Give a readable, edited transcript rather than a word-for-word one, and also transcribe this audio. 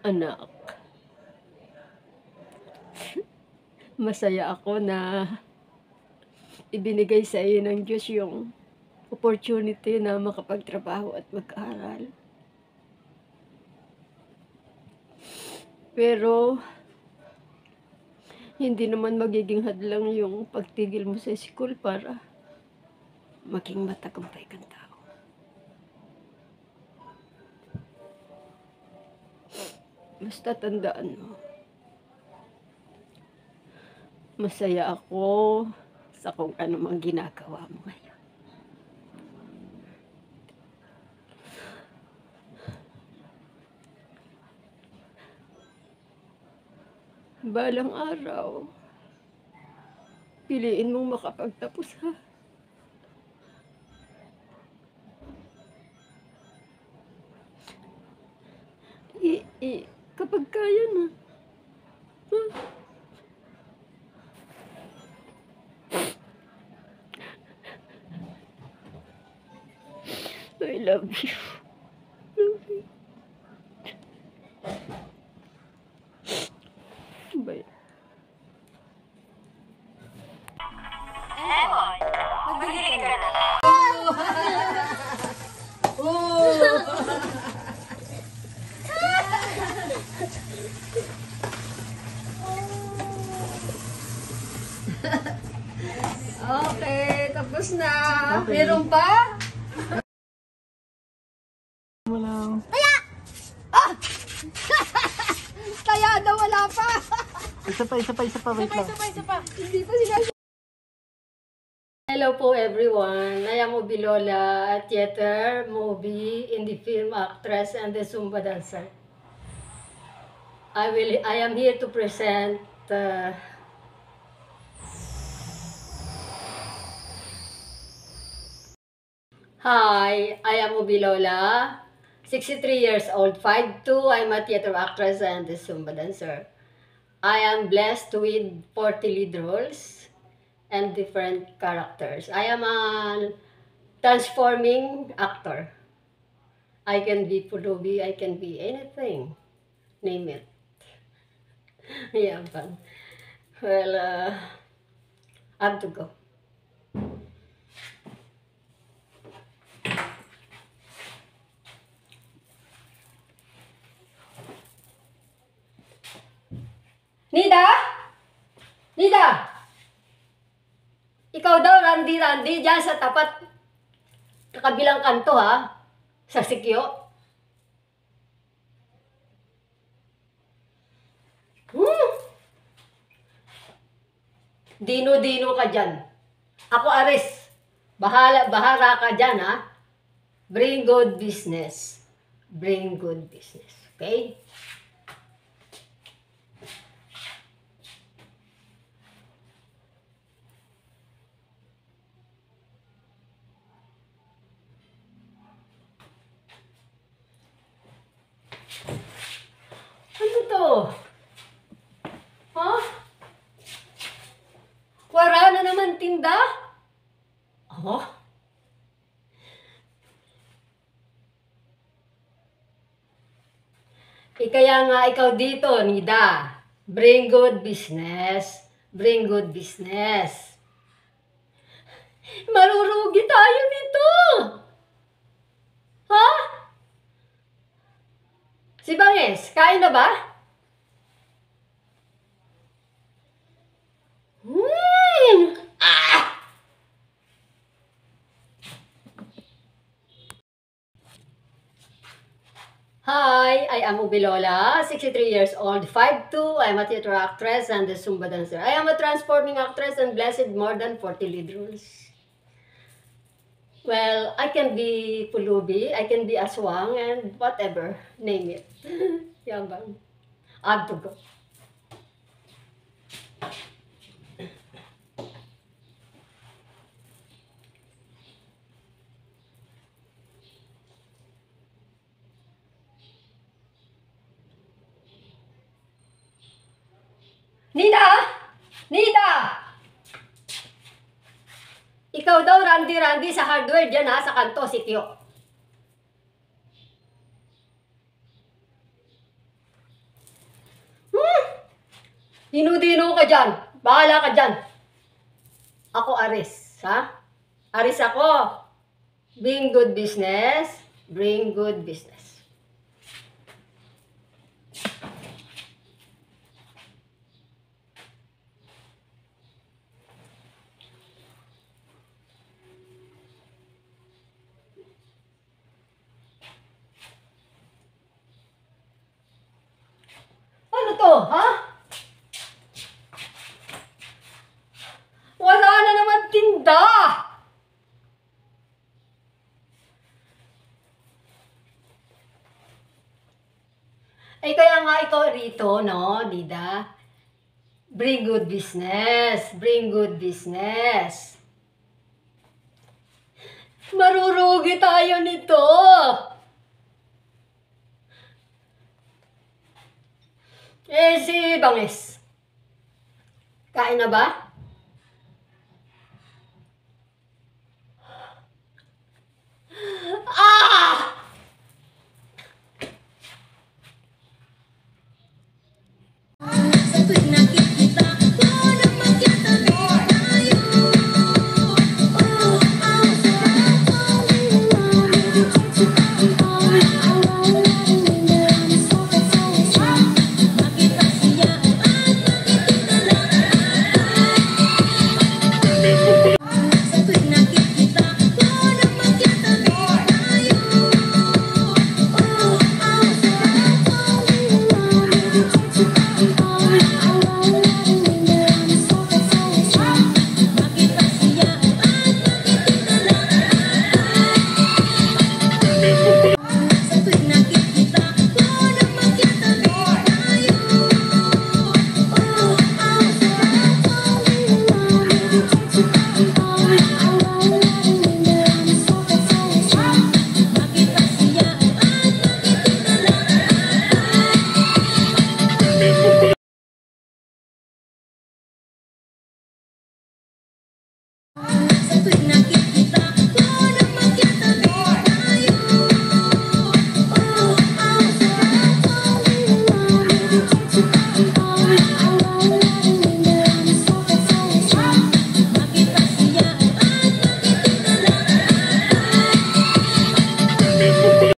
Anak, masaya ako na ibinigay sa iyo ng Diyos yung opportunity na makapagtrabaho at mag-aral. Pero, hindi naman magiging hadlang yung pagtigil mo sa school para maging matagumpay kang tao. Basta tandaan mo, masaya ako sa kung ano mang ginagawa mo ngayon. Balang araw, piliin mong makapagtapos, ha? Kapag kaya na. I love you. Love you. Bye. Lemon, magbili ka na. Okay, tapos na. Meron pa? Kaya daw wala pa. Isa pa, wait lang. Hindi pa sinasabi. Hello po everyone. I am Ubi Lola, a theater, movie, indie film actress, and the Zumba dancer. I am here to present Hi, I am Ubi Lola, 63 years old, 5'2". I'm a theater actress and a Zumba dancer. I am blessed with 40 lead roles and different characters. I am a transforming actor. I can be Pulubi, I can be anything. Name it. Yeah, fun. Well, I have to go. Nida? Nida? Ikaw daw, Randy, dyan sa tapat, kabilang kanto ha, sa Sikyo. Dino-dino ka dyan. Ako Aris, bahara ka dyan ha. Bring good business. Bring good business, okay? Ano to? Ha? Wala na naman tinda? Oh? Kaya nga ikaw dito, Nida. Bring good business. Bring good business. Marurugi tayo nito. Ha? Si Banges, kain na ba? Hi, I am Ubi Lola, 63 years old, 5'2". I am a theater actress and a Zumba dancer. I am a transforming actress and blessed more than 40 lead roles. Well, I can be Pulubi, I can be Aswang, and whatever, name it. Yan bang? I have to go. Nida! Nida! Ikaw daw, Randy sa hardware dyan ha, sa kanto, sityo. Dino-dino ka dyan. Bahala ka dyan. Ako Aris, ha? Aris ako. Bring good business. Bring good business. Ano to, ha? Wala na naman tinda! Ay, kaya nga ikaw rito, no, Dida? Bring good business. Bring good business. Marurugi tayo nito. Eh, si Bangis. Kain na ba?